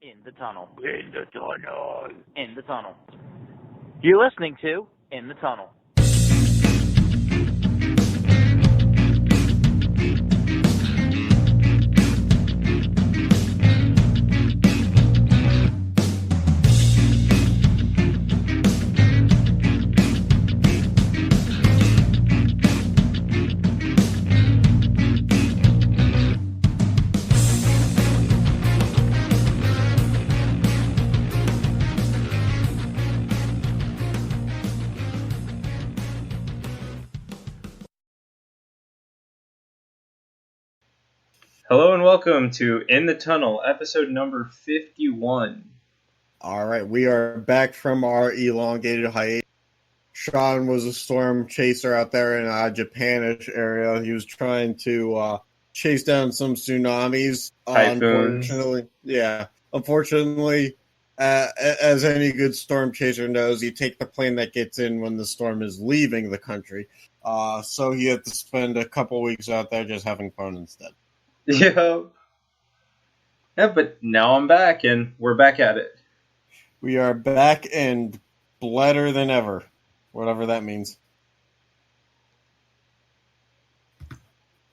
In the tunnel. In the tunnel. In the tunnel. You're listening to In the Tunnel. Hello and welcome to In the Tunnel, episode number 51. All right, we are back from our elongated hiatus. Sean was a storm chaser out there in Japanish area. He was trying to chase down some tsunamis. Typhoons. Unfortunately, as any good storm chaser knows, you take the plane that gets in when the storm is leaving the country. So he had to spend a couple weeks out there just having fun instead. Yeah, but now I'm back and we're back at it. We are back and better than ever, whatever that means.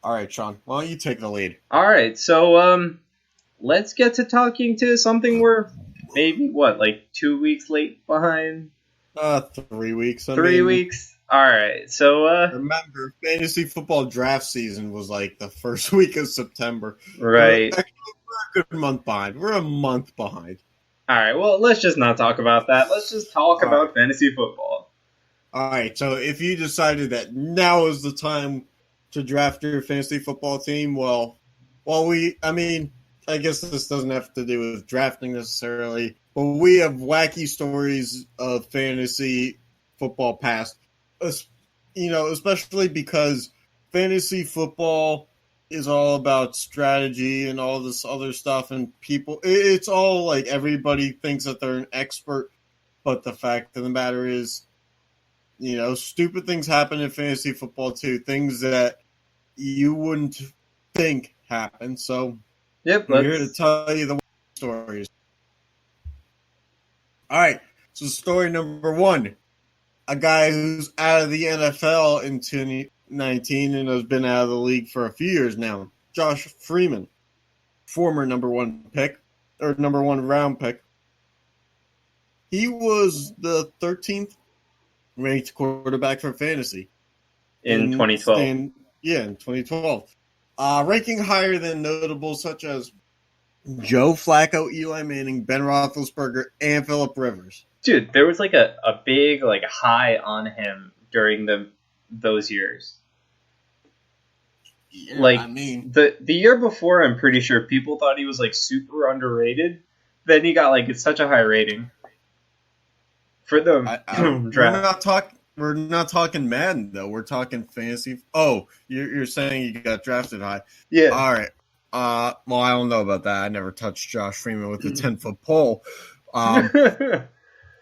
All right, Sean, why don't you take the lead? All right, so let's get to talking to something we're maybe, 2 weeks late behind? 3 weeks. 3 weeks? All right, so remember, fantasy football draft season was like the first week of September. Right. We're a good month behind. We're a month behind. All right, well, let's just not talk about that. Let's just talk about fantasy football. All right, so if you decided that now is the time to draft your fantasy football team, I guess this doesn't have to do with drafting necessarily, but we have wacky stories of fantasy football past. Especially because fantasy football is all about strategy and all this other stuff, and it's all like everybody thinks that they're an expert, but the fact of the matter is, stupid things happen in fantasy football too, things that you wouldn't think happen. So, we're here to tell you the stories. All right, so story number one. A guy who's out of the NFL in 2019 and has been out of the league for a few years now. Josh Freeman, former number one round pick. He was the 13th ranked quarterback for fantasy. In 2012. In 2012. Ranking higher than notables such as Joe Flacco, Eli Manning, Ben Roethlisberger, and Phillip Rivers. Dude, there was a big high on him during those years. Yeah, the year before, I'm pretty sure people thought he was super underrated. Then he got such a high rating for the draft. We're not talking Madden though. We're talking fantasy. Oh, you're saying he got drafted high? Yeah. All right. Well, I don't know about that. I never touched Josh Freeman with a 10-foot pole.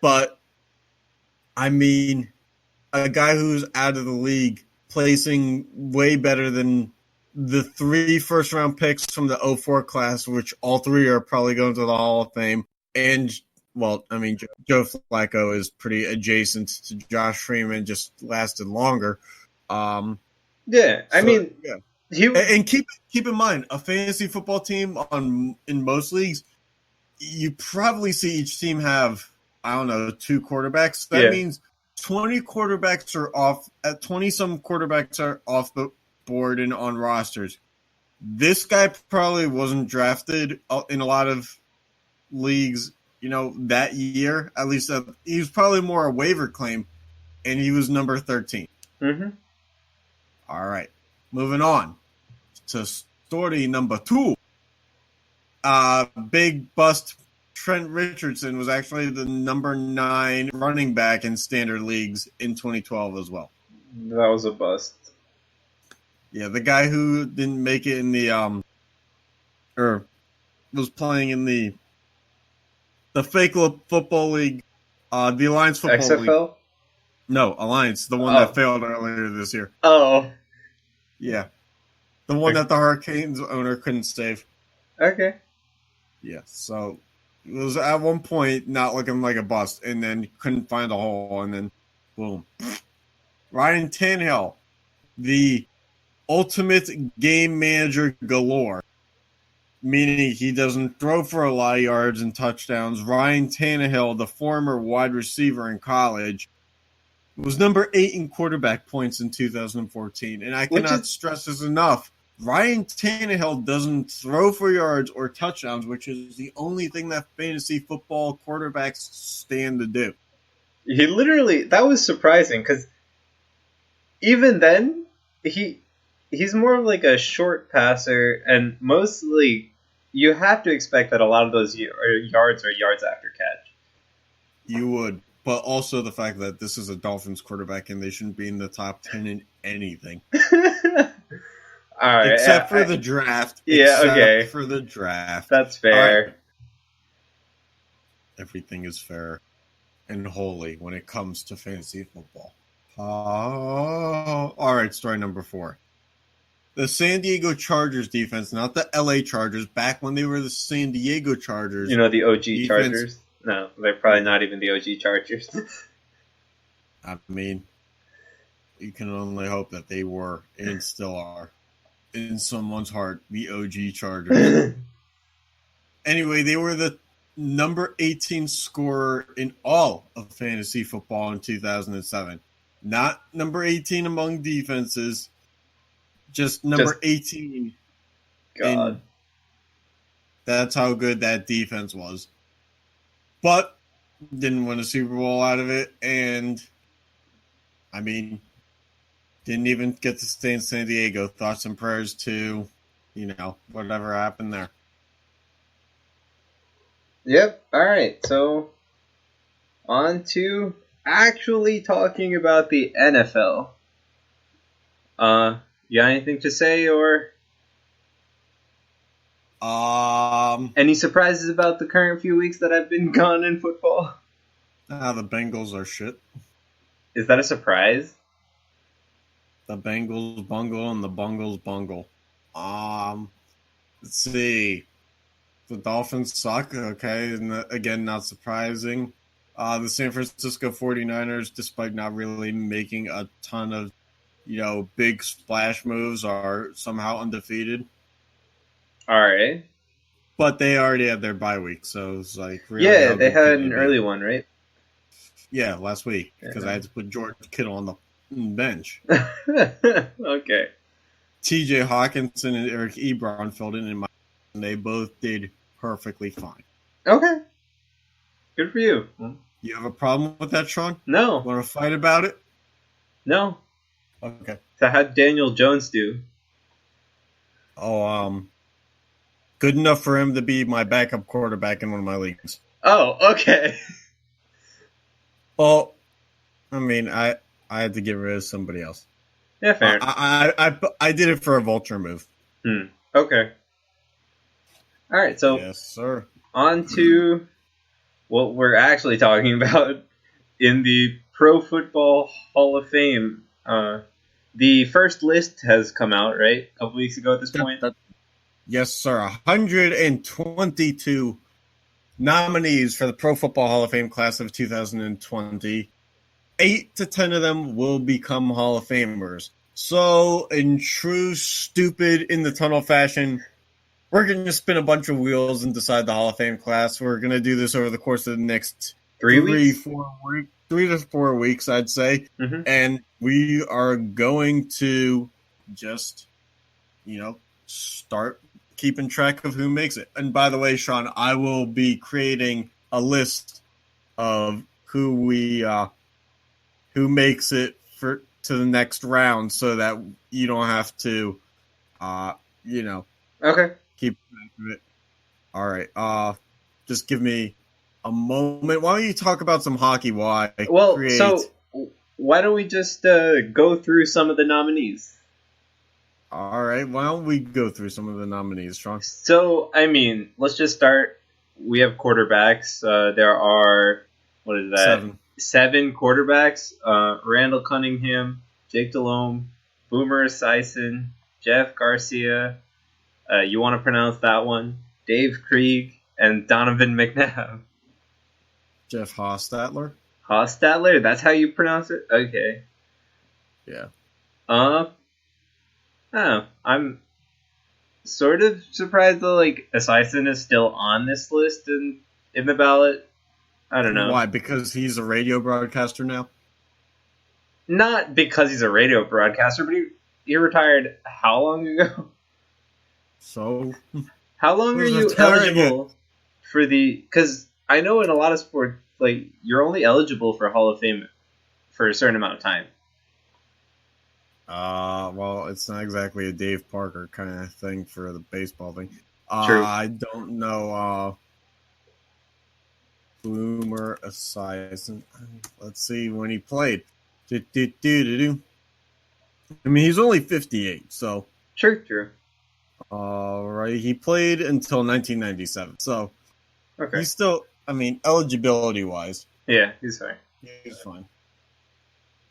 But, a guy who's out of the league placing way better than the 3 first-round picks from the 2004 class, which all 3 are probably going to the Hall of Fame. And, Joe Flacco is pretty adjacent to Josh Freeman, just lasted longer. And keep in mind, a fantasy football team in most leagues, you probably see each team have 2 quarterbacks. That means 20 quarterbacks are off. 20-some quarterbacks are off the board and on rosters. This guy probably wasn't drafted in a lot of leagues, that year. At least he was probably more a waiver claim, and he was number 13. Mm-hmm. All right, moving on to story number 2. Big bust. Trent Richardson was actually the number 9 running back in standard leagues in 2012 as well. That was a bust. Yeah, the guy who didn't make it in the or was playing in the fake football league, the Alliance Football XFL? League. No, Alliance, the one that failed earlier this year. Oh. Yeah. The one that the Hurricanes owner couldn't save. Okay. Yeah, so was at one point not looking like a bust, and then couldn't find a hole, and then boom. Ryan Tannehill, the ultimate game manager galore, meaning he doesn't throw for a lot of yards and touchdowns. Ryan Tannehill, the former wide receiver in college, was number 8 in quarterback points in 2014. And I cannot stress this enough. Ryan Tannehill doesn't throw for yards or touchdowns, which is the only thing that fantasy football quarterbacks stand to do. He literally, that was surprising because even then, he's more of like a short passer, and mostly you have to expect that a lot of those yards are yards after catch. You would, but also the fact that this is a Dolphins quarterback and they shouldn't be in the top 10 in anything. All right, except for the draft. Yeah, okay. For the draft. That's fair. Right. Everything is fair and holy when it comes to fantasy football. All right, story number 4. The San Diego Chargers defense, not the LA Chargers, back when they were the San Diego Chargers. You know, the OG defense. Chargers? No, they're probably not even the OG Chargers. I mean, you can only hope that they were and still are in someone's heart, the OG Chargers. Anyway, they were the number 18 scorer in all of fantasy football in 2007. Not number 18 among defenses, just number 18. God. That's how good that defense was. But didn't win a Super Bowl out of it, and I mean, didn't even get to stay in San Diego. Thoughts and prayers to, whatever happened there. Yep. All right. So, on to actually talking about the NFL. You got anything to say, or any surprises about the current few weeks that have been gone in football? The Bengals are shit. Is that a surprise? The Bengals bungle and the Bungles bungle. Let's see. The Dolphins suck, okay, and again, not surprising. The San Francisco 49ers, despite not really making a ton of, big splash moves, are somehow undefeated. All right. But they already had their bye week, so it's like... really, yeah, they had an early one, right? Yeah, last week, because I had to put George Kittle on the bench. Okay. TJ Hawkinson and Eric Ebron filled in my... and they both did perfectly fine. Okay. Good for you. You have a problem with that, Sean? No. Want to fight about it? No. Okay. So how'd Daniel Jones do? Oh, good enough for him to be my backup quarterback in one of my leagues. Oh, okay. Well, I mean, I had to get rid of somebody else. Yeah, fair. I did it for a vulture move. Okay. All right, so yes, sir. On to what we're actually talking about in the Pro Football Hall of Fame. The first list has come out, right? A couple weeks ago at this point? Yes, sir. 122 nominees for the Pro Football Hall of Fame class of 2020. 8 to 10 of them will become Hall of Famers. So, in true stupid in the tunnel fashion, we're going to spin a bunch of wheels and decide the Hall of Fame class. We're going to do this over the course of the next 3 to 4 weeks, I'd say. Mm-hmm. And we are going to just, start keeping track of who makes it. And by the way, Sean, I will be creating a list of who makes it to the next round so that you don't have to, Okay. Keep track of it. All right. Just give me a moment. Why don't you talk about some hockey while I create... So why don't we just go through some of the nominees? All right. Why don't we go through some of the nominees, Sean? So, I mean, let's just start. We have quarterbacks. There are, what is that? 7 quarterbacks. Randall Cunningham, Jake Delhomme, Boomer Esiason, Jeff Garcia. You want to pronounce that one? Dave Krieg, and Donovan McNabb. Jeff Hostetler. Hostetler? That's how you pronounce it? Okay. Yeah. I don't know. I'm sort of surprised that like Esiason is still on this list in the ballot. I don't know. Why? Because he's a radio broadcaster now? Not because he's a radio broadcaster, but he retired how long ago? So How long are Who's you retiring eligible for the? Because I know in a lot of sports, like you're only eligible for Hall of Fame for a certain amount of time. well, it's not exactly a Dave Parker kind of thing for the baseball thing. True. I don't know. Bloomer Esiason. Let's see when he played. I mean, he's only 58, so. True. Right. He played until 1997, so Okay. he's still. I mean, eligibility wise, Yeah, he's fine. he's fine.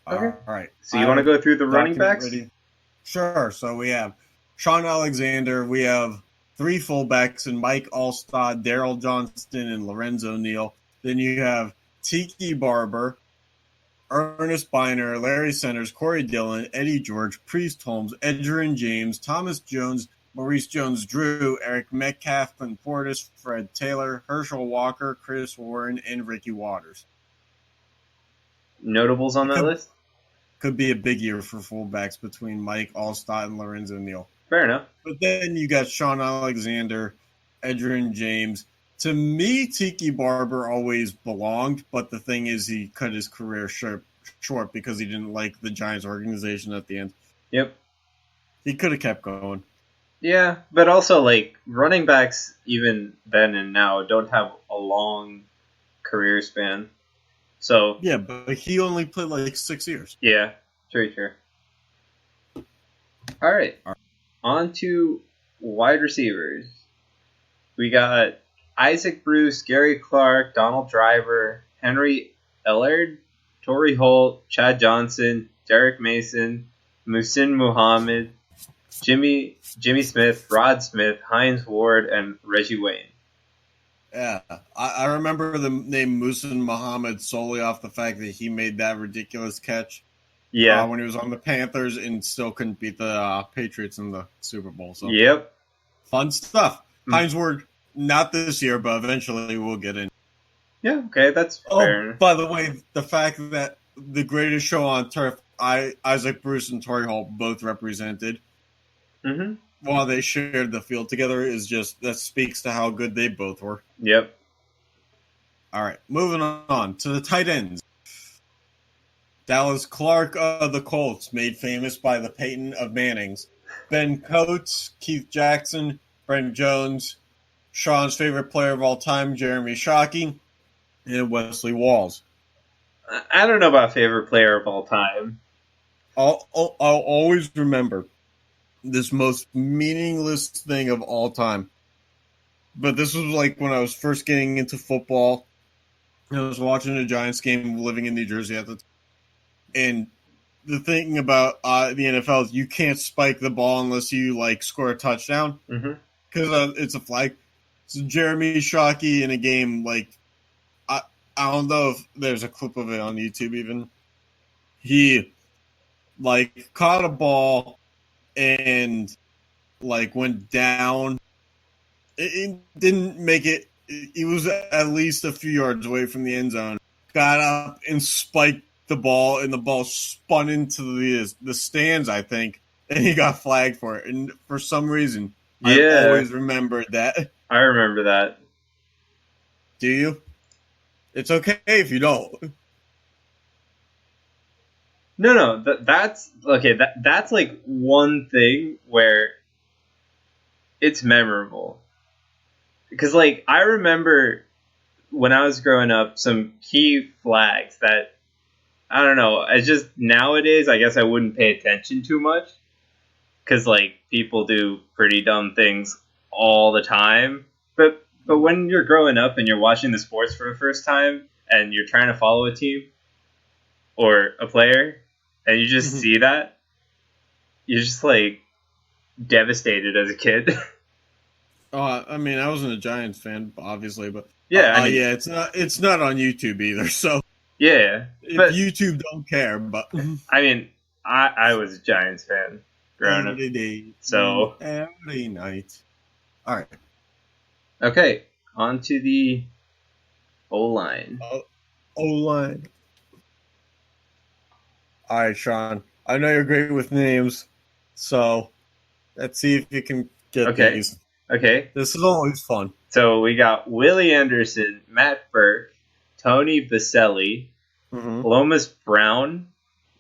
Okay. All right. So you want to go through the running backs? Ready? Sure. So we have Sean Alexander. We have 3 fullbacks in Mike Alstott, Daryl Johnston, and Lorenzo Neal. Then you have Tiki Barber, Ernest Biner, Larry Centers, Corey Dillon, Eddie George, Priest Holmes, Edgerrin James, Thomas Jones, Maurice Jones-Drew, Eric Metcalf, Clint Portis, Fred Taylor, Herschel Walker, Chris Warren, and Ricky Waters. Notables on that list? Could be a big year for fullbacks between Mike Alstott and Lorenzo Neal. Fair enough. But then you got Sean Alexander, Edgerrin James. To me, Tiki Barber always belonged, but the thing is he cut his career short because he didn't like the Giants organization at the end. Yep. He could have kept going. Yeah, but also like running backs even then and now don't have a long career span. So Yeah, but he only played like 6 years. yeah, true. All right. On to wide receivers. We got Isaac Bruce, Gary Clark, Donald Driver, Henry Ellard, Torrey Holt, Chad Johnson, Derek Mason, Muhsin Muhammad, Jimmy Smith, Rod Smith, Hines Ward, and Reggie Wayne. Yeah, I remember the name Muhsin Muhammad solely off the fact that he made that ridiculous catch Yeah. when he was on the Panthers and still couldn't beat the Patriots in the Super Bowl. So Yep. fun stuff. Hines Ward, not this year, but eventually we'll get in. Yeah, okay, that's fair. Oh, by the way, the fact that the greatest show on turf, Isaac Bruce and Torrey Holt both represented Mm-hmm. while they shared the field together is just, that speaks to how good they both were. Yep. All right, moving on to the tight ends. Dallas Clark of the Colts, made famous by the Peyton of Mannings. Ben Coates, Keith Jackson, Brent Jones, Sean's favorite player of all time, Jeremy Shockey, and Wesley Walls. I don't know about favorite player of all time. I'll always remember this most meaningless thing of all time. But this was like when I was first getting into football. I was watching a Giants game living in New Jersey at the time. And the thing about the NFL is you can't spike the ball unless you like score a touchdown Mm-hmm. because it's a flag. So Jeremy Shockey in a game, like, I don't know if there's a clip of it on YouTube even. He like caught a ball and like went down. It didn't make it. He was at least a few yards away from the end zone. Got up and spiked the ball, and the ball spun into the stands, I think, and he got flagged for it. And for some reason, Yeah. I always remembered that. I remember that. Do you? It's okay if you don't. No, that's okay. That's like one thing where it's memorable. Because like I remember when I was growing up, some key flags that I don't know. It's just nowadays, I guess I wouldn't pay attention too much because like people do pretty dumb things all the time. But when you're growing up and you're watching the sports for the first time and you're trying to follow a team or a player and you just see that, you're just like devastated as a kid. I mean, I wasn't a Giants fan, obviously, but Yeah, I mean, yeah, it's not on YouTube either. So yeah, if but YouTube don't care, but I mean, I was a Giants fan growing up, every day, so every night. All right, okay, on to the O line. O line. All right, Sean. I know you're great with names, so let's see if you can get Okay, these. okay. This is always fun. So we got Willie Anderson, Matt Burke, Tony Baselli, Mm-hmm. Lomas Brown,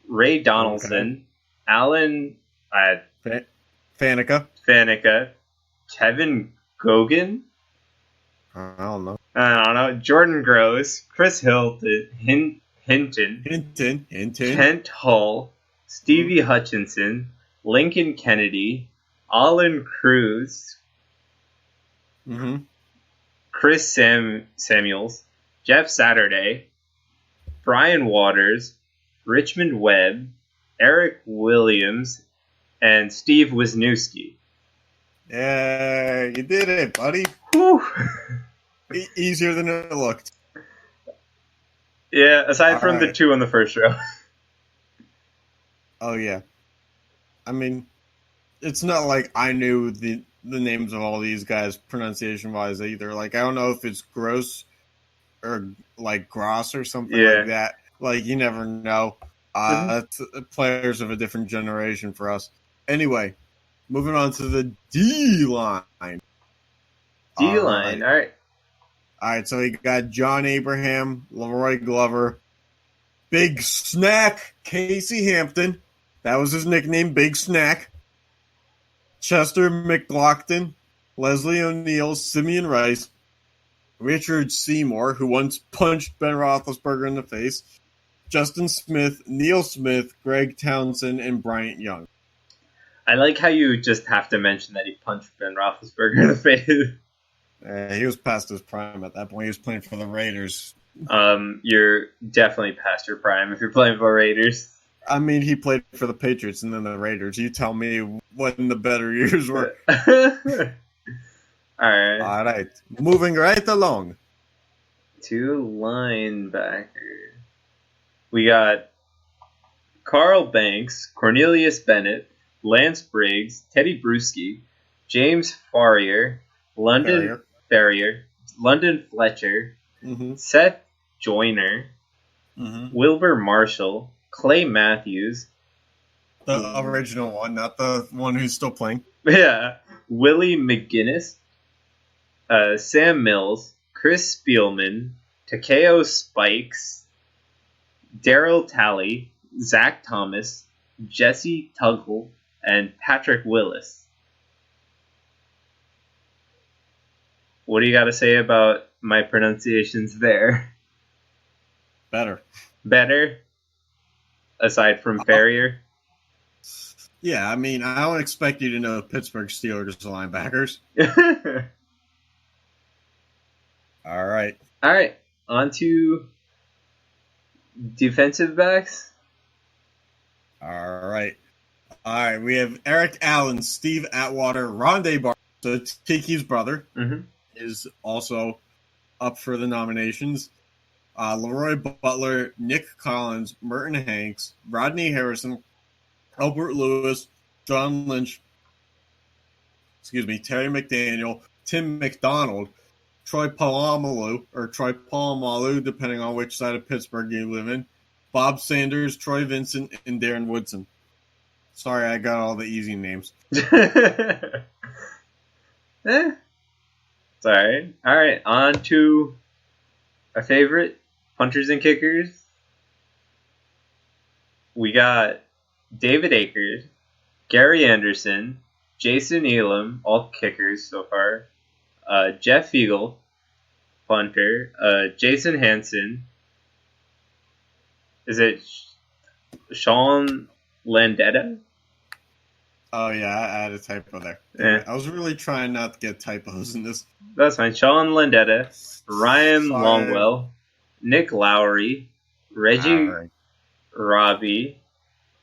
Ray Donaldson, Alan Faneca. Faneca, Kevin Gogan, I don't know. I don't know, Jordan Gross, Chris Hinton, Hinton. Kent Hull, Stevie Hutchinson, Lincoln Kennedy, Alan Cruz, Mm-hmm. Chris Samuels, Jeff Saturday, Brian Waters, Richmond Webb, Eric Williams, and Steve Wisniewski. Yeah, you did it, buddy. Whew. Easier than it looked. Yeah, aside All from the right. two on the first row. Oh yeah. I mean, it's not like I knew the names of all these guys pronunciation wise either. Like I don't know if it's Gross or like Gross or something Yeah. like that. Like you never know. It's players of a different generation for us. Anyway, moving on to the D line. D-line, all right. All right, so you got John Abraham, Leroy Glover, Big Snack, Casey Hampton. That was his nickname, Big Snack. Chester McLaughlin, Leslie O'Neal, Simeon Rice, Richard Seymour, who once punched Ben Roethlisberger in the face, Justin Smith, Neil Smith, Greg Townsend, and Bryant Young. I like how you just have to mention that he punched Ben Roethlisberger in the face. He was past his prime at that point. He was playing for the Raiders. You're definitely past your prime if you're playing for Raiders. I mean, he played for the Patriots and then the Raiders. You tell me when the better years were. All right. All right. Moving right along. Two linebackers. We got Carl Banks, Cornelius Bennett, Lance Briggs, Teddy Bruschi, James Farrier, London Fletcher, Mm-hmm. Seth Joyner, Mm-hmm. Wilbur Marshall, Clay Matthews, The original one, not the one who's still playing. Willie McGinnis, Sam Mills, Chris Spielman, Takeo Spikes, Daryl Talley, Zach Thomas, Jesse Tuggle, and Patrick Willis. What do you got to say about my pronunciations there? Better? Aside from Farrier? Yeah, I mean, I don't expect you to know Pittsburgh Steelers linebackers. All right. All right, on to defensive backs. All right. We have Eric Allen, Steve Atwater, Rondé Barber, so Tiki's brother, is also up for the nominations. Leroy Butler, Nick Collins, Merton Hanks, Rodney Harrison, Albert Lewis, John Lynch, Terry McDaniel, Tim McDonald, Troy Polamalu, depending on which side of Pittsburgh you live in, Bob Sanders, Troy Vincent, and Darren Woodson. Sorry, I got all the easy names. It's alright. Alright, on to our favorite, punters and kickers. We got David Akers, Gary Anderson, Jason Elam, all kickers so far, Jeff Eagle, punter, Jason Hansen, is it Sean Landetta? Oh, yeah, I had a typo there. Yeah. I was really trying not to get typos in this. That's fine. Sean Landetta, Ryan Sorry. Longwell, Nick Lowry, Reggie All right. Robbie,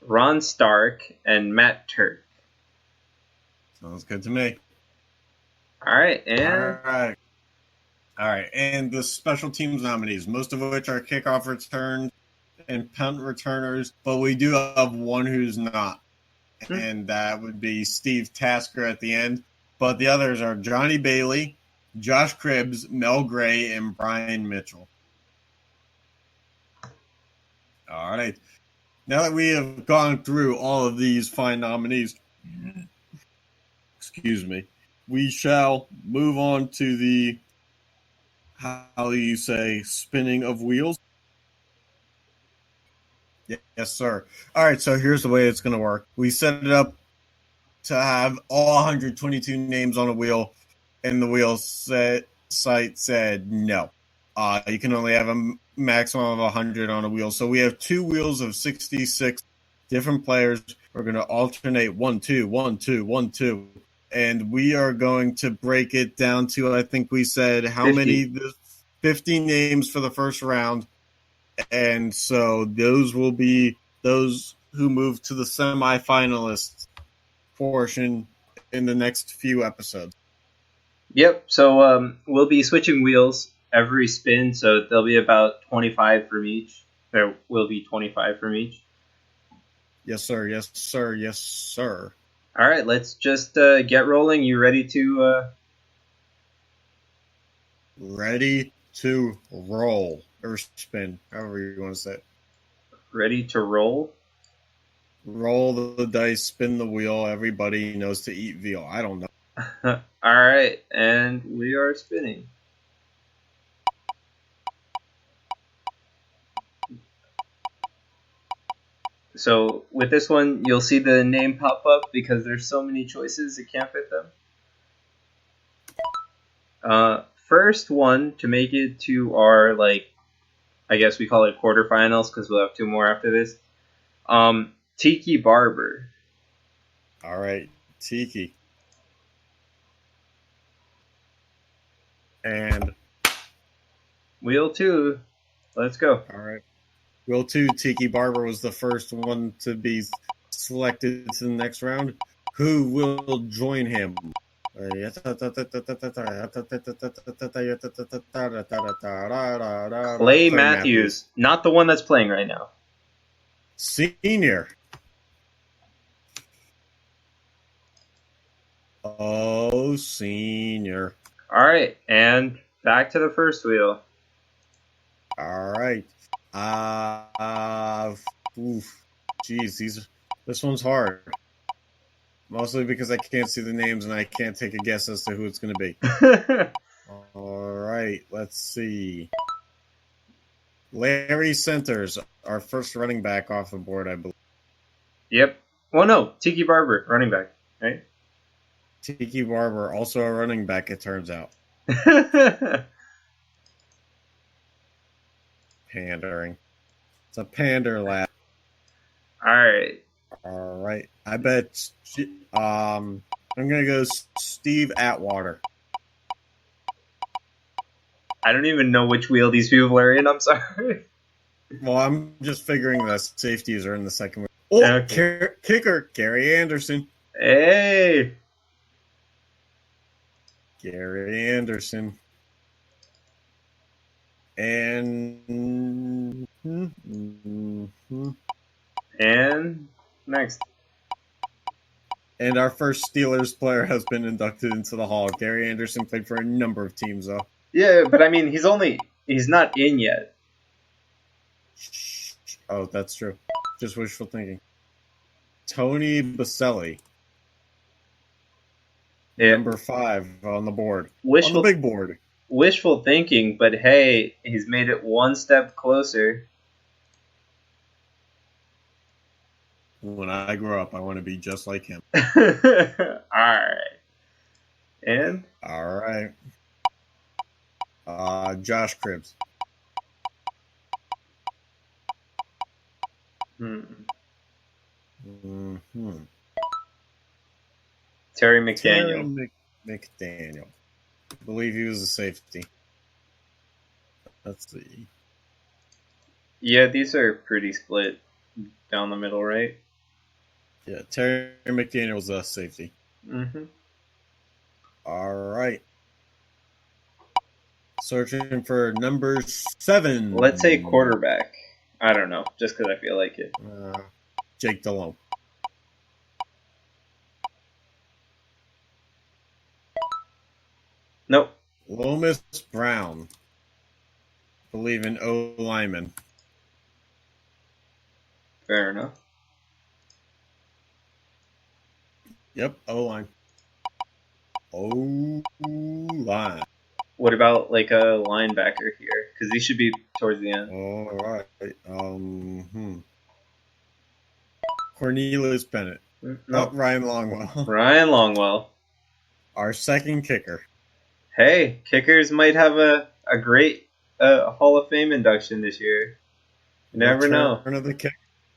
Ron Stark, and Matt Turk. Sounds good to me. All right, All and right. All right. And the special teams nominees, most of which are kickoff returns and punt returners, but we do have one who's not. And that would be Steve Tasker at the end. But the others are Johnny Bailey, Josh Cribbs, Mel Gray, and Brian Mitchell. All right. Now that we have gone through all of these fine nominees, excuse me, we shall move on to the, how do you say, spinning of wheels? Yes, sir. All right, so here's the way it's going to work. We set it up to have all 122 names on a wheel, and the wheel site said no. You can only have a maximum of 100 on a wheel. So we have 2 wheels of 66 different players. We're going to alternate 1, 2, 1, 2, 1, 2. And we are going to break it down to, I think we said, how 50. many? 50 names for the first round. And so those will be those who move to the semifinalists portion in the next few episodes. Yep. So we'll be switching wheels every spin, so there'll be about 25 from each. There will be 25 from each. Yes, sir. Yes, sir. Yes, sir. All right, let's just get rolling. You ready to? Ready to roll or spin, however you want to say it. Ready to roll? Roll the dice, spin the wheel. Everybody knows to eat veal. I don't know. All right, and we are spinning. So with this one, you'll see the name pop up because there's so many choices, it can't fit them. First one to make it to our, like, I guess we call it quarterfinals because we'll have 2 more after this. Tiki Barber. All right, Tiki. And Wheel 2. Let's go. all right. Wheel 2, Tiki Barber was the first one to be selected to the next round. Who will join him? Clay Matthews. Not the one that's playing right now. Senior. Oh, senior. All right, and back to the first wheel. All right. This one's hard. Mostly because I can't see the names and I can't take a guess as to who it's going to be. All right, let's see. Larry Centers, our first running back off the board, I believe. Yep. Well, no, Tiki Barber, running back, right? Tiki Barber, also a running back, it turns out. Pandering. It's a pander laugh. All right. All right. I bet I'm going to go Steve Atwater. I don't even know which wheel these people are in. I'm sorry. Well, I'm just figuring the safeties are in the second wheel. Oh, okay. Kicker, Gary Anderson. Hey. Gary Anderson. And next. And our first Steelers player has been inducted into the Hall. Gary Anderson played for a number of teams, though. Yeah, but I mean, he's not in yet. Oh, that's true. Just wishful thinking. Tony Baselli. Yeah. Number 5 on the board. On the big board. Wishful thinking, but hey, he's made it one step closer. When I grow up, I want to be just like him. Alright. And? Alright. Josh Cribbs. Terry McDaniel. McDaniel. I believe he was a safety. Let's see. Yeah, these are pretty split down the middle, right? Yeah, Terry McDaniel was a safety. Mm-hmm. All right. Searching for number 7. Let's say quarterback. I don't know, just because I feel like it. Jake Delhomme. Nope. Lomas Brown. Believe in O lineman. Fair enough. Yep, O line. O line. What about like a linebacker here? Because he should be towards the end. All right. Cornelius Bennett. No. Ryan Longwell. Ryan Longwell. Our second kicker. Hey, kickers might have a great Hall of Fame induction this year. You never know.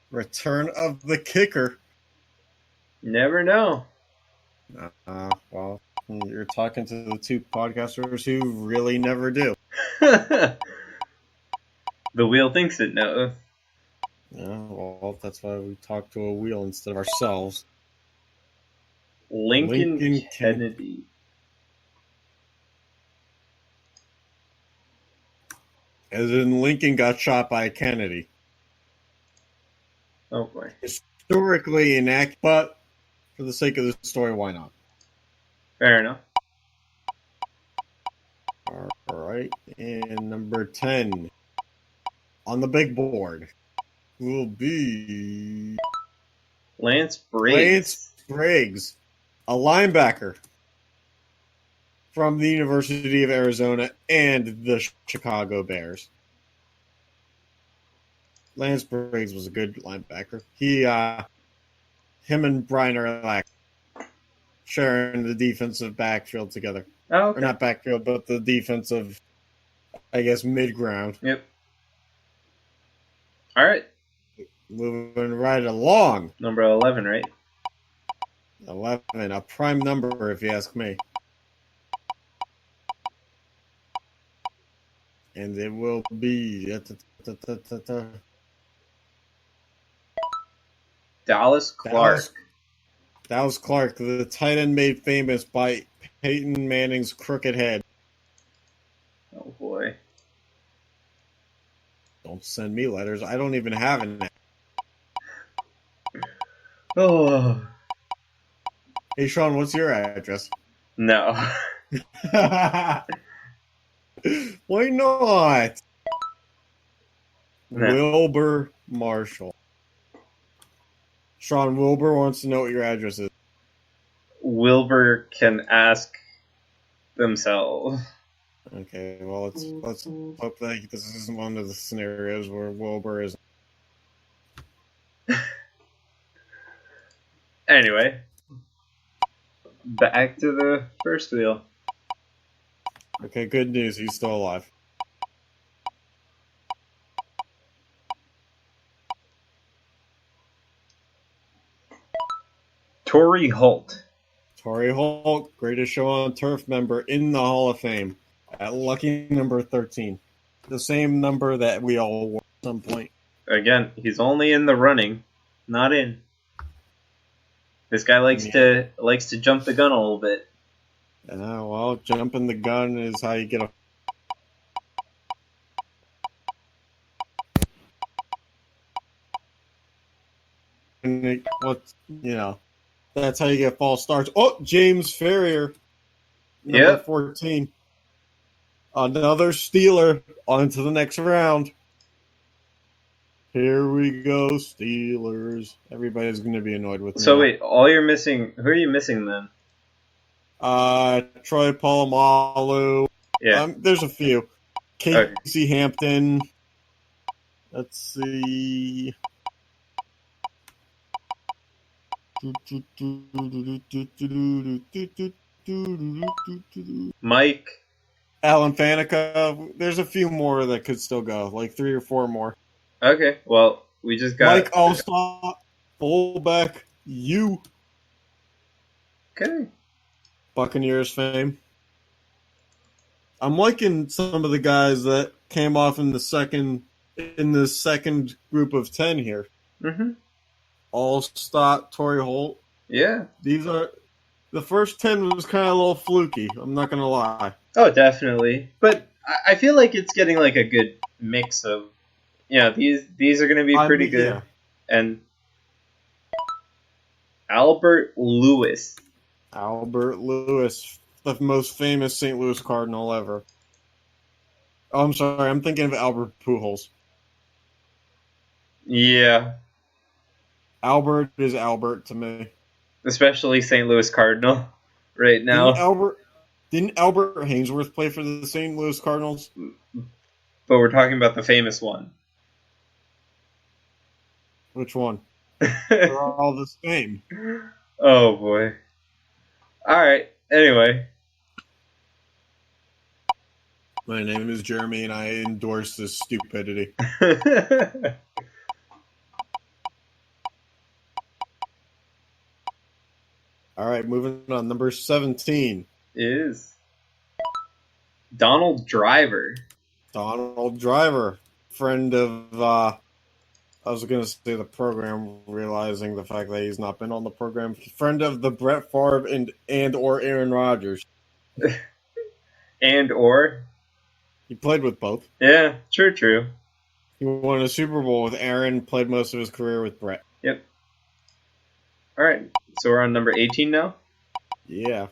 Return of the kicker. Never know. Well, you're talking to the two podcasters who really never do. The wheel thinks it knows. Yeah, well, that's why we talk to a wheel instead of ourselves. Lincoln Kennedy. As in, Lincoln got shot by Kennedy. Oh boy. Historically inaccurate, but for the sake of the story, why not? Fair enough. All right, and number 10 on the big board will be Lance Briggs. Lance Briggs, a linebacker from the University of Arizona and the Chicago Bears. Lance Briggs was a good linebacker. Him and Brian Urlacher sharing the defensive backfield together. Oh, okay. Or not backfield, but the defensive, I guess, mid-ground. Yep. All right. Moving right along. Number 11, right? 11, a prime number, if you ask me. And it will be Dallas Clark. Dallas Clark, the tight end made famous by Peyton Manning's crooked head. Oh boy. Don't send me letters. I don't even have an. Oh. Hey, Sean, what's your address? No. Why not? No. Wilbur Marshall. Sean, Wilbur wants to know what your address is. Wilbur can ask themselves. Okay, well, let's hope that this isn't one of the scenarios where Wilbur is. Anyway, back to the first wheel. Okay, good news. He's still alive. Torrey Holt. Torrey Holt, greatest show on turf member in the Hall of Fame at lucky number 13. The same number that we all wore at some point. Again, he's only in the running, not in. This guy likes to jump the gun a little bit. Well, jumping the gun is how you get a. That's how you get false starts. Oh, James Ferrier, number 14. Another Steeler on to the next round. Here we go, Steelers. Everybody's going to be annoyed with me. So wait, who are you missing then? Troy Polamalu. Yeah. There's a few. Casey Hampton. Let's see. Mike. Alan Faneca. There's a few more that could still go, like 3 or 4 more. Okay, well, we just got... Mike Allstott, fullback, you. Okay. Buccaneers fame. I'm liking some of the guys that came off in the second group of 10 here. Mm-hmm. Allstott, Torrey Holt. Yeah. Those The first 10 was kind of a little fluky. I'm not gonna lie. Oh, definitely. But I feel like it's getting like a good mix of, these are going to be pretty good. Yeah. And Albert Lewis. Albert Lewis, the most famous St. Louis Cardinal ever. Oh, I'm sorry. I'm thinking of Albert Pujols. Yeah. Albert is Albert to me. Especially St. Louis Cardinal right now. Didn't Albert Hainsworth play for the St. Louis Cardinals? But we're talking about the famous one. Which one? They're all the same. Oh, boy. Alright, anyway. My name is Jeremy, and I endorse this stupidity. All right, moving on. Number 17 is Donald Driver. Donald Driver, friend of, I was going to say the program, realizing the fact that he's not been on the program. Friend of the Brett Favre and or Aaron Rodgers. And or? He played with both. Yeah, true. He won a Super Bowl with Aaron, played most of his career with Brett. Yep. All right, so we're on number 18 now? Yeah.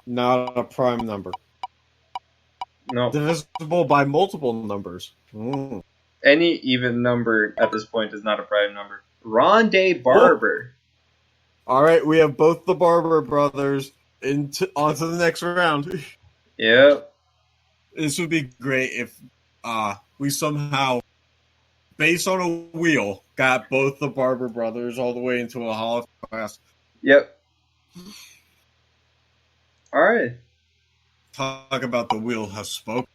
Not a prime number. No. Divisible by multiple numbers. Mm. Any even number at this point is not a prime number. Rondé Barber. All right, we have both the Barber brothers onto the next round. Yep. This would be great if we somehow, based on a wheel, got both the Barber brothers all the way into a Hall of Class. Yep. All right. Talk about the wheel has spoken.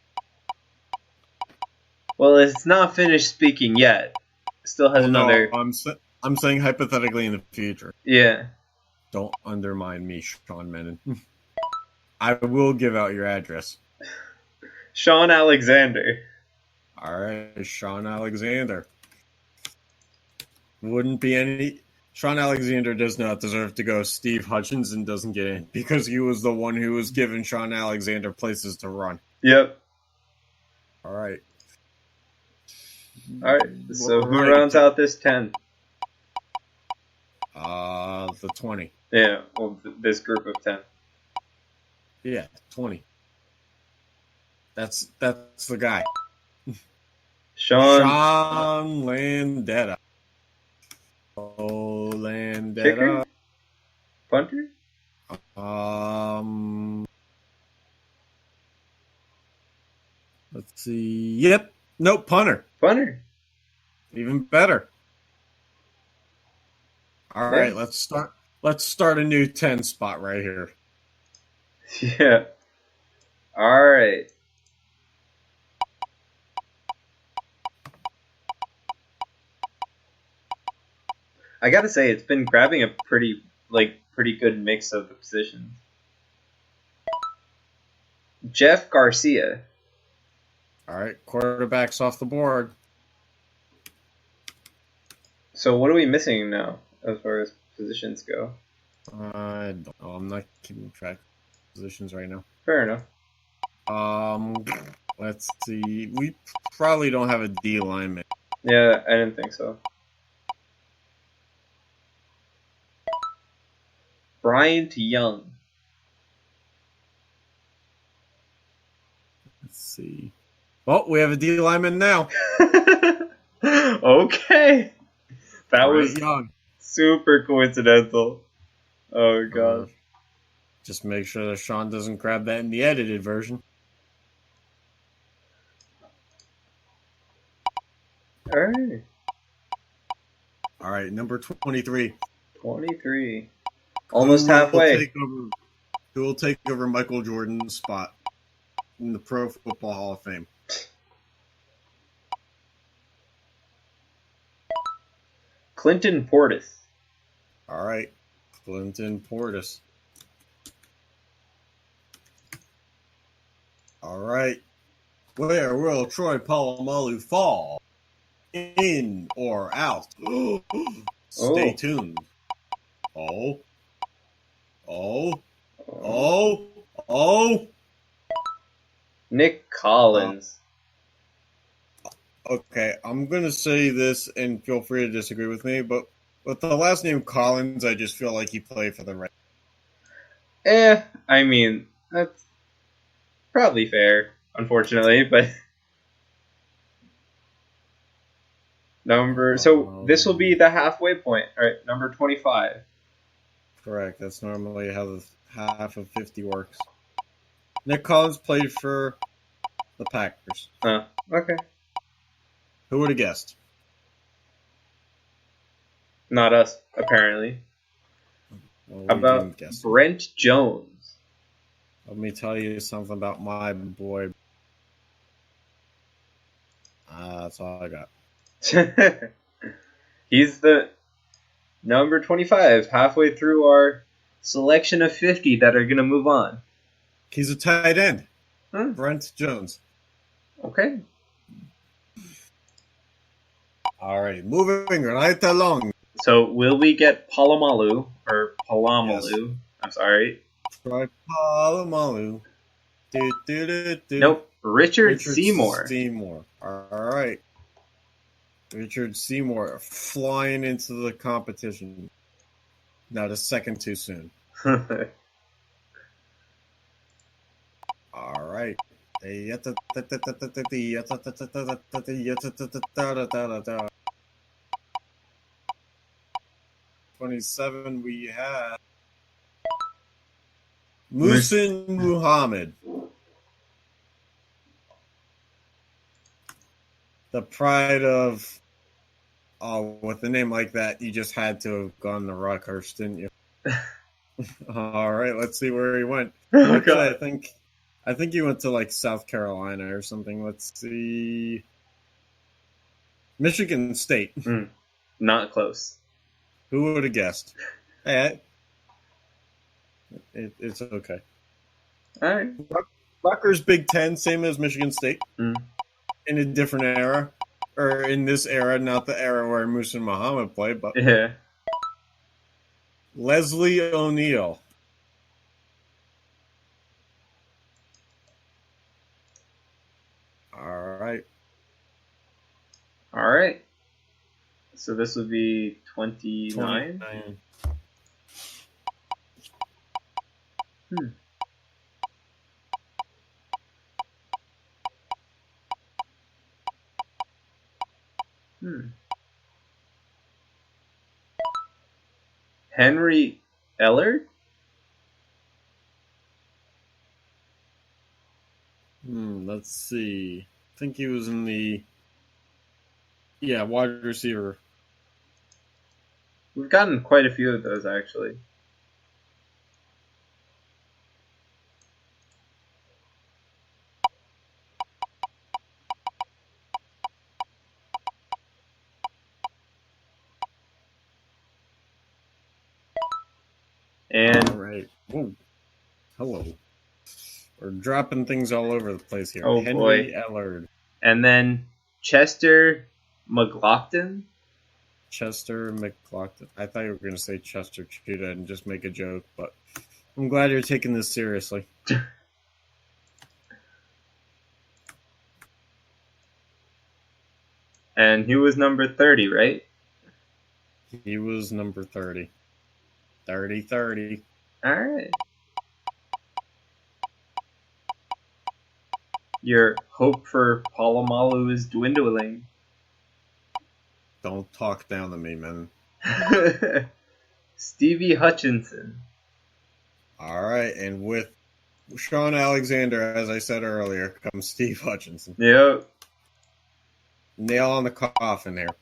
Well, it's not finished speaking yet. Still has another. No, I'm saying hypothetically in the future. Yeah. Don't undermine me, Sean Menon. I will give out your address. Sean Alexander. All right, Sean Alexander. Wouldn't be any. Sean Alexander does not deserve to go. Steve Hutchinson doesn't get in because he was the one who was giving Sean Alexander places to run. Yep. All right. All right. So who rounds out this 10? The 20. Yeah. Well, this group of 10. Yeah, 20. That's the guy. Sean Landeta. Oh, Landeta. Kicker? Punter? Let's see. Yep. Nope, punter. Punter. Even better. All right, let's start a new 10 spot right here. Yeah. All right. I gotta say, it's been grabbing a pretty good mix of the positions. Jeff Garcia. All right, quarterbacks off the board. So what are we missing now as far as positions go? I don't know. I'm not keeping track of positions right now. Fair enough. Let's see. We probably don't have a D lineman. Yeah, I didn't think so. Bryant Young. Let's see. Oh, we have a D lineman now. Okay. That was Young. Super coincidental. Oh, God. Just make sure that Sean doesn't grab that in the edited version. All right. All right, number 23. 23. Almost halfway. Who will take over Michael Jordan's spot in the Pro Football Hall of Fame? Clinton Portis. All right, Clinton Portis. All right. Where will Troy Polamalu fall? In or out? Stay tuned. Oh. Oh, oh, oh. Nick Collins. Okay, I'm going to say this, and feel free to disagree with me, but with the last name Collins, I just feel like he played for the Reds. I mean, that's probably fair, unfortunately, but so this will be the halfway point. All right, number 25. Correct. That's normally how the half of 50 works. Nick Collins played for the Packers. Okay. Who would have guessed? Not us, apparently. Well, How about Brent Jones? Let me tell you something about my boy. That's all I got. He's the number 25, halfway through our selection of 50 that are going to move on. He's a tight end. Brent Jones. Okay. All right, moving right along. So will we get Palomalu or Palamalu? Yes. I'm sorry. Try Palamalu. Nope. Richard Seymour. Seymour. All right. Richard Seymour flying into the competition. Not a second too soon. All right. 27, we have Muhsin Muhammad. The pride of, with a name like that, you just had to have gone to Rutgers, didn't you? All right, let's see where he went. Actually, I think he went to like South Carolina or something. Let's see. Michigan State. Not close. Who would have guessed? Hey, it's okay. All right. Rutgers Big Ten, same as Michigan State. In a different era. Or in this era, not the era where Muhsin Muhammad played, but yeah. Leslie O'Neal. All right. So this would be 29. Henry Eller? Let's see. I think he was in the wide receiver. We've gotten quite a few of those, actually. And all right. Whoa. Hello. We're dropping things all over the place here. Oh, Henry boy. Ellard. And then Chester McLaughlin. Chester McLaughlin. I thought you were going to say Chester Cheetah and just make a joke, but I'm glad you're taking this seriously. And he was number 30, right? He was number 30. 30-30. All right. Your hope for Palomalu is dwindling. Don't talk down to me, man. Stevie Hutchinson. All right, and with Sean Alexander, as I said earlier, comes Steve Hutchinson. Yep. Nail on the coffin here.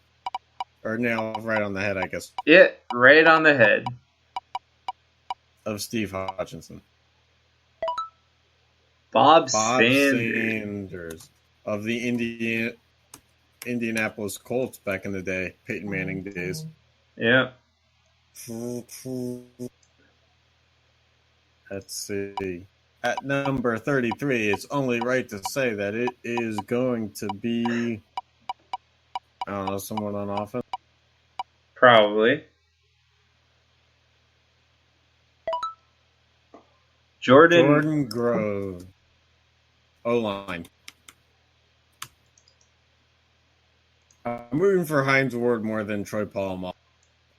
Or nail right on the head, I guess. Yeah, right on the head. Of Steve Hutchinson. Bob Sanders. Of the Indianapolis Colts back in the day, Peyton Manning days. Yeah. Let's see. At number 33, it's only right to say that it is going to be, I don't know, someone on offense? Probably. Jordan Grove. O-line. I'm rooting for Hines Ward more than Troy Polamalu.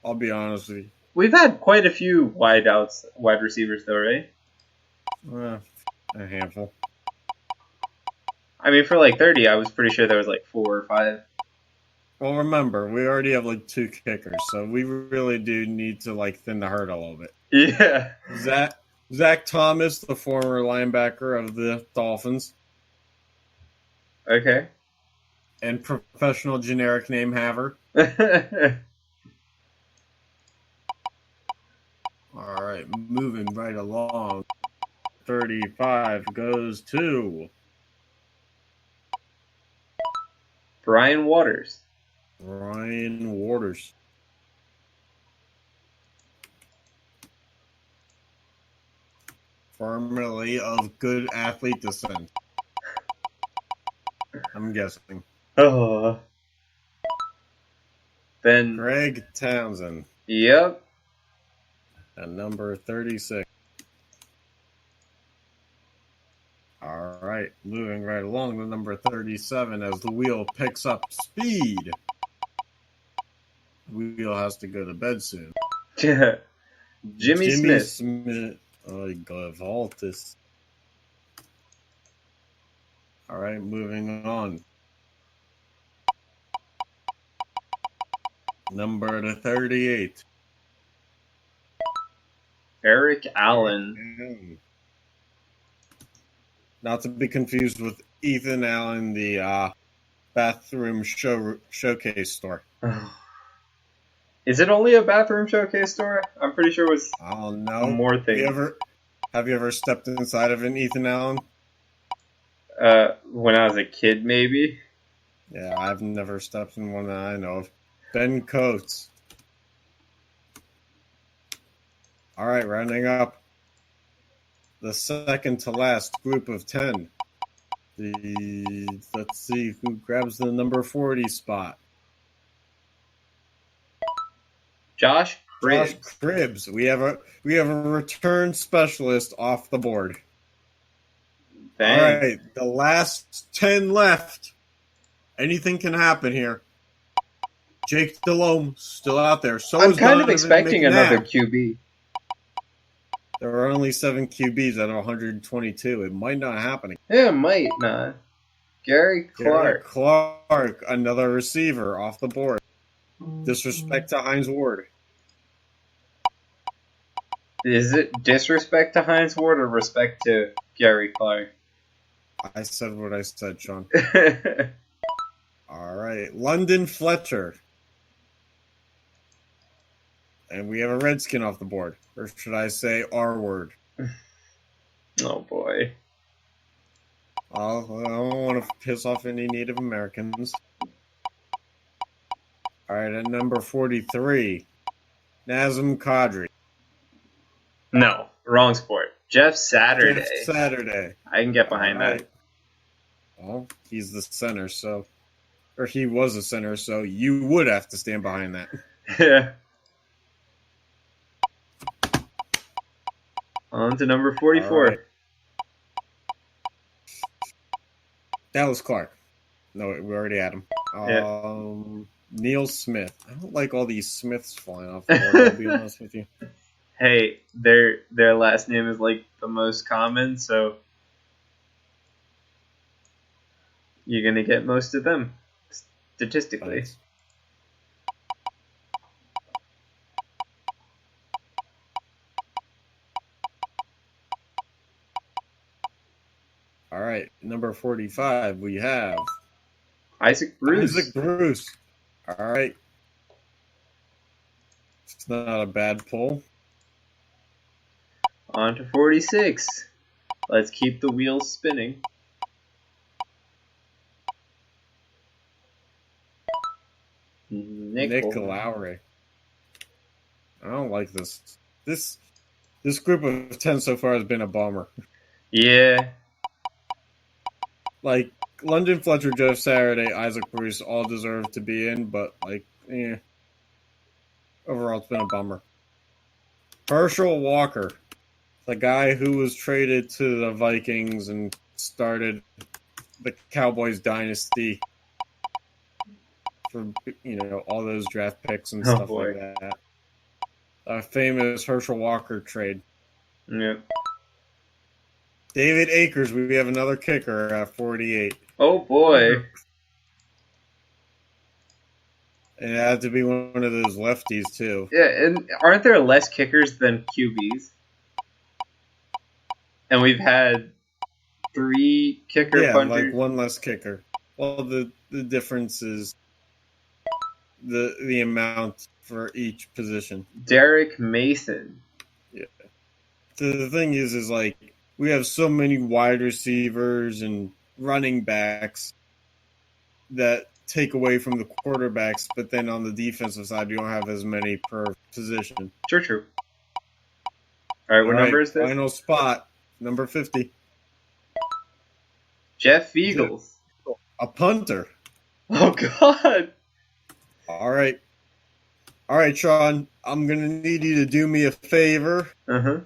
I'll be honest with you. We've had quite a few wide receivers though, right? A handful. I mean, for like 30, I was pretty sure there was like 4 or 5. Well, remember, we already have like 2 kickers, so we really do need to like thin the herd a little bit. Yeah. Zach Thomas, the former linebacker of the Dolphins. Okay. And professional generic name haver. All right, moving right along. 35 goes to Brian Waters. Ryan Waters. Formerly of good athlete descent. I'm guessing. Oh. Then Greg Townsend. Yep. At number 36. All right, moving right along to number 37 as the wheel picks up speed. Wheel has to go to bed soon. Jimmy Smith. Oh, Gavaltis. All right, moving on. Number 38. Eric Allen. Not to be confused with Ethan Allen, the bathroom showcase store. Is it only a bathroom showcase store? I'm pretty sure it was I don't know. more things. Have you ever stepped inside of an Ethan Allen? When I was a kid, maybe. Yeah, I've never stepped in one that I know of. Ben Coates. All right, rounding up the second to last group of 10. Let's see who grabs the number 40 spot. Josh Cribbs. Josh Cribbs. We have a return specialist off the board. Dang. All right, the last 10 left. Anything can happen here. Jake Delhomme still out there. So I'm is kind of Donovan expecting McNabb. another QB. There are only 7 QBs out of 122. It might not happen. Yeah, might not. Gary Clark. Clark, another receiver off the board. Disrespect to Hines Ward. Is it disrespect to Hines Ward or respect to Gary Clark? I said what I said, Sean. All right. London Fletcher. And we have a Redskin off the board. Or should I say R word? Oh, boy. I don't want to piss off any Native Americans. All right, at number 43, Nazem Kadri. No, wrong sport. Jeff Saturday. Jeff Saturday. I can get behind that. Well, he's the center, or he was a center, so you would have to stand behind that. Yeah. On to number 44. Right. Dallas Clark. No, we already had him. Yeah. Neil Smith. I don't like all these Smiths flying off the board, I'll be honest with you. Hey, their last name is like the most common, so you're gonna get most of them statistically. Thanks. All right, number 45, we have Isaac Bruce. Isaac Bruce. All right. It's not a bad pull. On to 46. Let's keep the wheels spinning. Nick Lowry. I don't like this. This group of 10 so far has been a bummer. Yeah. Like, London Fletcher, Jeff Saturday, Isaac Bruce all deserve to be in, but, overall, it's been a bummer. Herschel Walker. The guy who was traded to the Vikings and started the Cowboys dynasty for all those draft picks and Oh, stuff boy. like that. A famous Herschel Walker trade. Yep. David Akers, we have another kicker at 48. Oh boy. And it had to be one of those lefties too. Yeah, and aren't there less kickers than QBs? And we've had 3 kicker punters. Like one less kicker. Well, the difference is the amount for each position. Derek Mason. Yeah. The thing is like we have so many wide receivers and running backs that take away from the quarterbacks, but then on the defensive side, you don't have as many per position. True. All right, what number is this? Final spot, number 50. Jeff Eagles. A punter. Oh, God. All right, Sean, I'm going to need you to do me a favor. Uh-huh.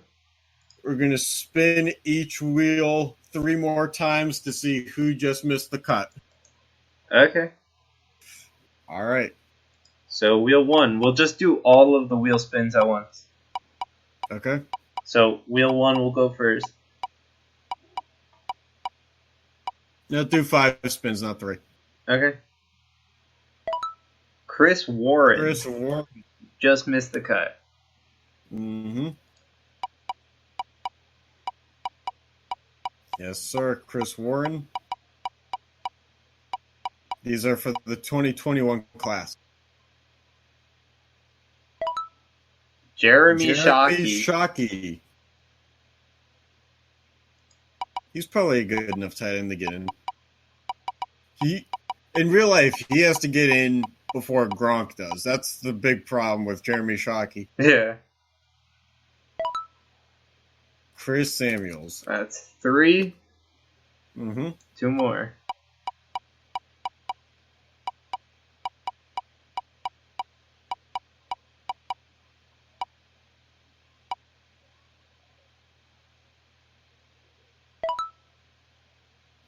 We're going to spin each wheel 3 more times to see who just missed the cut. Okay. All right. So, wheel 1. We'll just do all of the wheel spins at once. Okay. So, wheel 1 will go first. Now do 5 spins, not 3. Okay. Chris Warren. Just missed the cut. Mm-hmm. Yes, sir. Chris Warren. These are for the 2021 class. Jeremy Shockey. He's probably a good enough tight end to get in. In real life, he has to get in before Gronk does. That's the big problem with Jeremy Shockey. Yeah. Chris Samuels. That's 3. Mm-hmm. 2 more.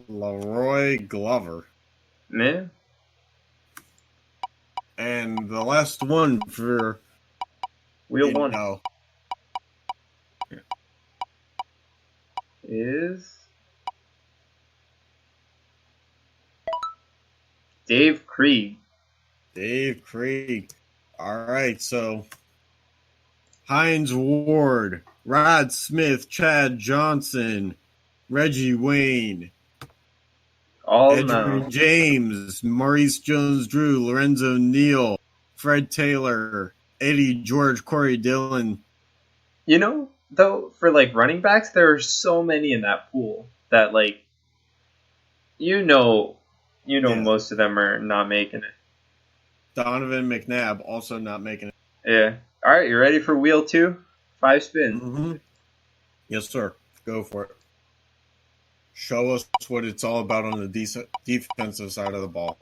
Leroy Glover. Yeah. And the last one for wheel 1 is Dave Krieg. All right, so Hines Ward, Rod Smith, Chad Johnson, Reggie Wayne, Edwin James, Maurice Jones-Drew, Lorenzo Neal, Fred Taylor, Eddie George, Corey Dillon. You know, though, for like running backs, there are so many in that pool that like most of them are not making it. Donovan McNabb also not making it. Yeah. All right, you ready for wheel 2? 5 spins. Mm-hmm. Yes, sir. Go for it. Show us what it's all about on the defensive side of the ball.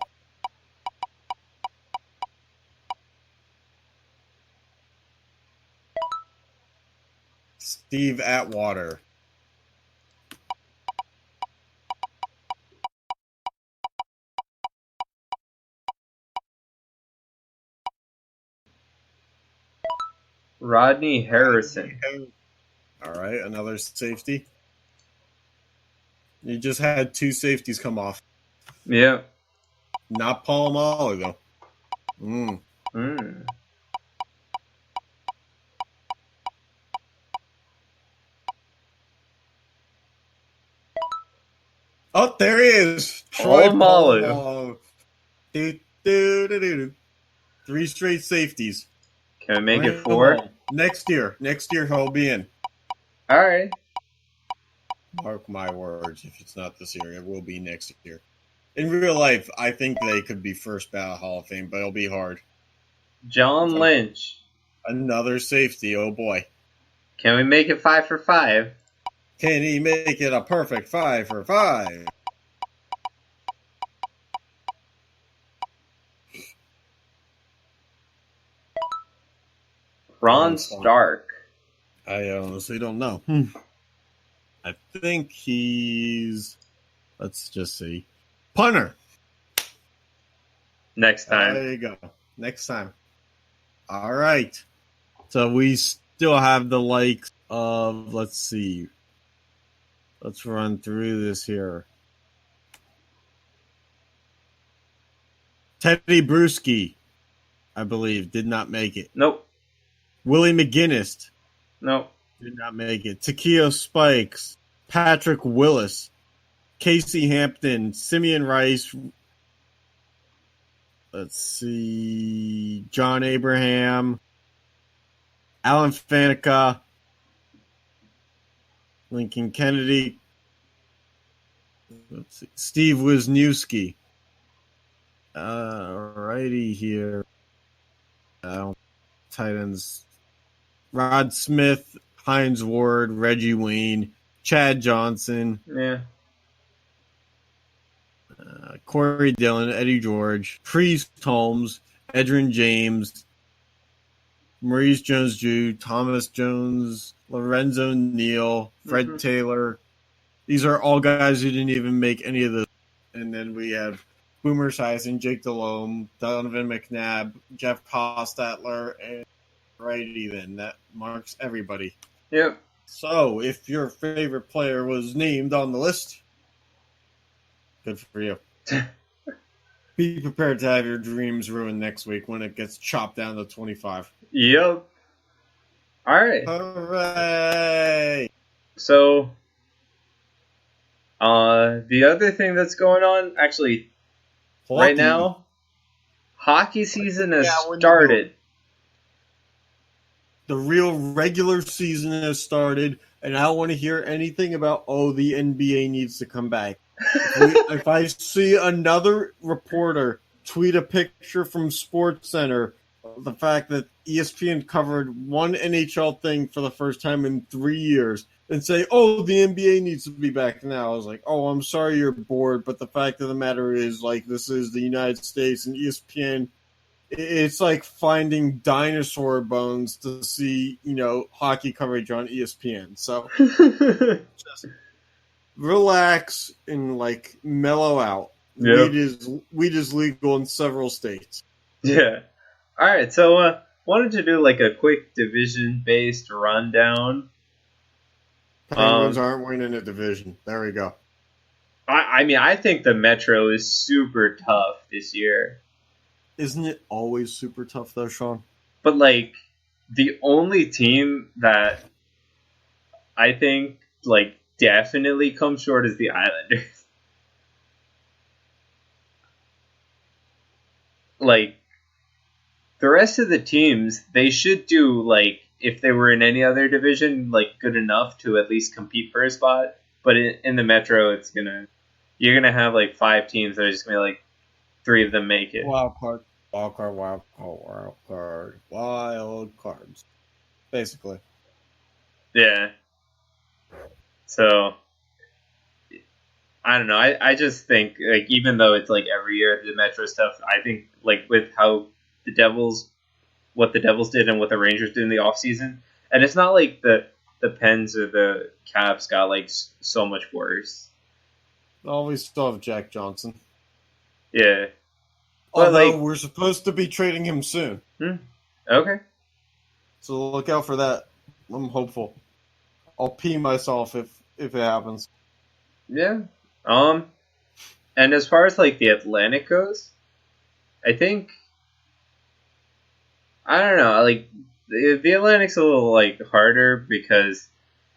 Steve Atwater. Rodney Harrison. All right, another safety. You just had 2 safeties come off. Yeah. Not Polamalu, though. Oh, there he is. Troy Polamalu. 3 straight safeties. Can I make it 4? Next year he'll be in. All right. Mark my words. If it's not this year, it will be next year. In real life, I think they could be first ballot Hall of Fame, but it'll be hard. John Lynch. Another safety. Oh boy. Can we make it 5 for 5? Can he make it a perfect 5 for 5? Ron Stark. I honestly don't know. I think he's. Let's just see. Punter. Next time. There you go. Next time. All right. So we still have the likes of, let's see. Let's run through this here. Teddy Bruschi, I believe, did not make it. Nope. Willie McGinnis Nope. did not make it. Takeo Spikes, Patrick Willis, Casey Hampton, Simeon Rice. Let's see. John Abraham, Alan Faneca, Lincoln Kennedy. Let's see. Steve Wisniewski. Righty here. Tight ends. Rod Smith, Hines Ward, Reggie Wayne, Chad Johnson, Yeah. Corey Dillon, Eddie George, Priest Holmes, Edrin James, Maurice Jones-Drew, Thomas Jones, Lorenzo Neal, Fred Taylor. These are all guys who didn't even make any of those. And then we have Boomer Esiason, Jake Delhomme, Donovan McNabb, Jeff Hostetler, and righty then. That marks everybody. Yep. So, if your favorite player was named on the list, good for you. Be prepared to have your dreams ruined next week when it gets chopped down to 25. Yep. All right. Hooray! So, the other thing that's going on, actually, right Hockey. now, hockey season has Yeah, when you started. The real regular season has started, and I don't want to hear anything about, the NBA needs to come back. If I see another reporter tweet a picture from SportsCenter of the fact that ESPN covered one NHL thing for the first time in 3 years and say, the NBA needs to be back now, I was like, I'm sorry you're bored, but the fact of the matter is, this is the United States, and ESPN, it's like finding dinosaur bones to see, hockey coverage on ESPN. So just relax and mellow out. Yep. Weed is legal in several states. Yeah. All right. So, wanted to do a quick division-based rundown. Penguins aren't winning a division. There we go. I mean, I think the Metro is super tough this year. Isn't it always super tough though, Sean? But the only team that I think definitely comes short is the Islanders. The rest of the teams, they should do if they were in any other division, good enough to at least compete for a spot. But in the Metro, you're gonna have 5 teams that are just gonna be 3 of them make it. Wild cards. Basically. Yeah. So, I don't know. I just think, even though it's every year, the Metro stuff, I think, with how what the Devils did and what the Rangers did in the offseason, and it's not the Pens or the Caps got, so much worse. We still have Jack Johnson. Yeah. But, Although we're supposed to be trading him soon. Okay. So look out for that. I'm hopeful. I'll pee myself if it happens. Yeah. And as far as the Atlantic goes, I think I don't know. The Atlantic's a little harder because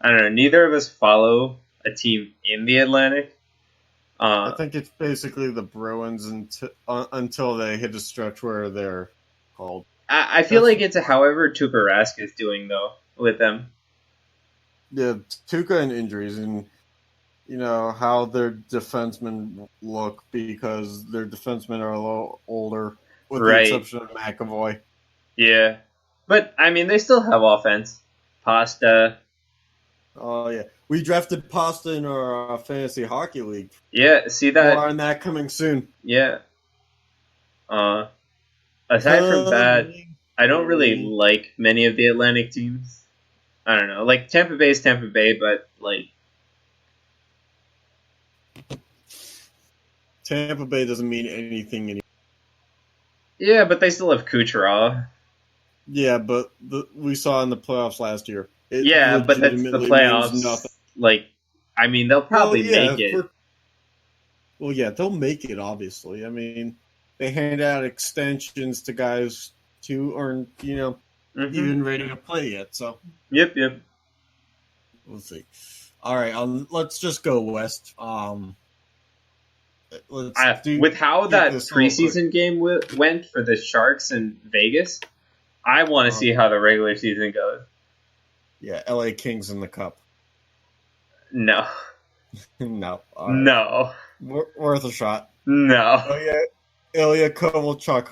I don't know. Neither of us follow a team in the Atlantic. I think it's basically the Bruins until they hit a stretch where they're called. I feel it's however Tuukka Rask is doing though with them. Yeah, Tuukka and injuries and how their defensemen look because their defensemen are a little older, with the exception of McAvoy. Yeah, but I mean they still have offense. Pasta. Oh yeah, we drafted Pasta in our fantasy hockey league. Yeah, see that. More on that coming soon. Yeah. Aside from that, I don't really like many of the Atlantic teams. I don't know. Like Tampa Bay is Tampa Bay, but like Tampa Bay doesn't mean anything anymore. yeah, but they still have Kucherov. Yeah, but we saw in the playoffs last year. It Yeah, but that's the legitimately playoffs. means nothing. Like, I mean, they'll probably make it. Well, yeah, they'll make it. Obviously, I mean, they hand out extensions to guys who aren't, even ready to play yet. So, Yep. we'll see. All right, let's just go west. With how that preseason game went for the Sharks in Vegas, I want to see how the regular season goes. Yeah, LA Kings in the cup. No. No. Right. No. Worth a shot. No. Oh, yeah. Ilya Kovalchuk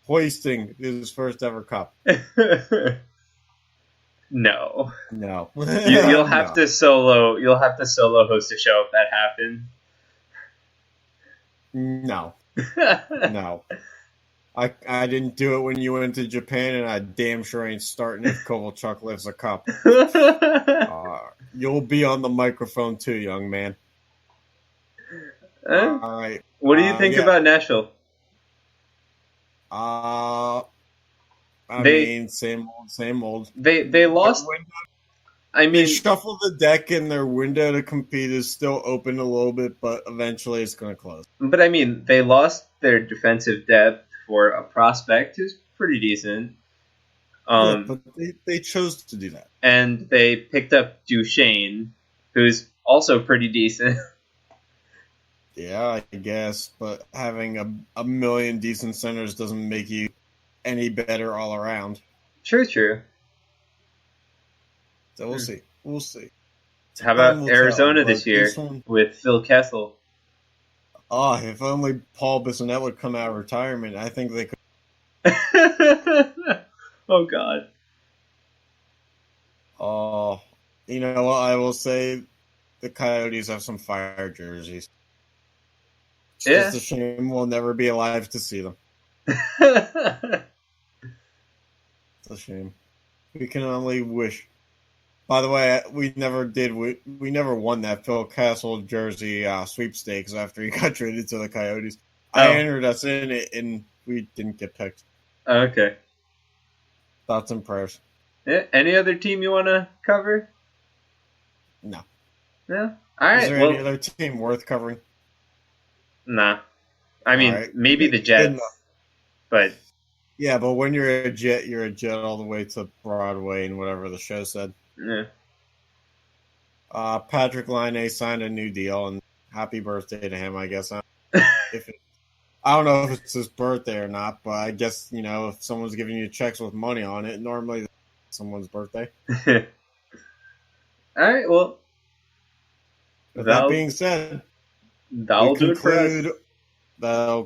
hoisting his first ever cup. No. No. You'll have to solo. You'll have to solo host a show if that happens. No. No. I didn't do it when you went to Japan, and I damn sure ain't starting if Kovalchuk lifts a cup. You'll be on the microphone too, young man. All right. What do you think about Nashville? I mean, same old. They lost. I mean, they shuffled the deck, and their window to compete is still open a little bit, but eventually it's going to close. But I mean, they lost their defensive depth for a prospect who's pretty decent. But they chose to do that, and they picked up Duchesne, who's also pretty decent. Yeah, I guess, but having a million decent centers doesn't make you any better all around. True. So we'll see. We'll see. How about Arizona this year with Phil Kessel? Oh, if only Paul Bissonnette would come out of retirement, I think they could. Oh, God. Oh, you know what? I will say the Coyotes have some fire jerseys. It's just a shame we'll never be alive to see them. It's a shame. We can only wish. By the way, we never won that Phil Kessel jersey sweepstakes after he got traded to the Coyotes. I entered us in it, and we didn't get picked. Okay. Thoughts and prayers. Yeah. Any other team you want to cover? No. No? All right. Is there any other team worth covering? Nah. I mean, maybe the Jets. But yeah, but when you're a Jet all the way to Broadway and whatever the show said. Yeah. Patrick Laine signed a new deal, and happy birthday to him, I guess. I don't know if it's his birthday or not, but I guess, if someone's giving you checks with money on it, normally it's someone's birthday. All right, well. With that being said, that'll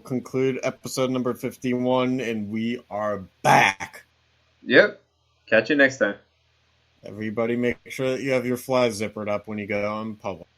conclude episode number 51, and we are back. Yep. Catch you next time. Everybody make sure that you have your flies zippered up when you go in public.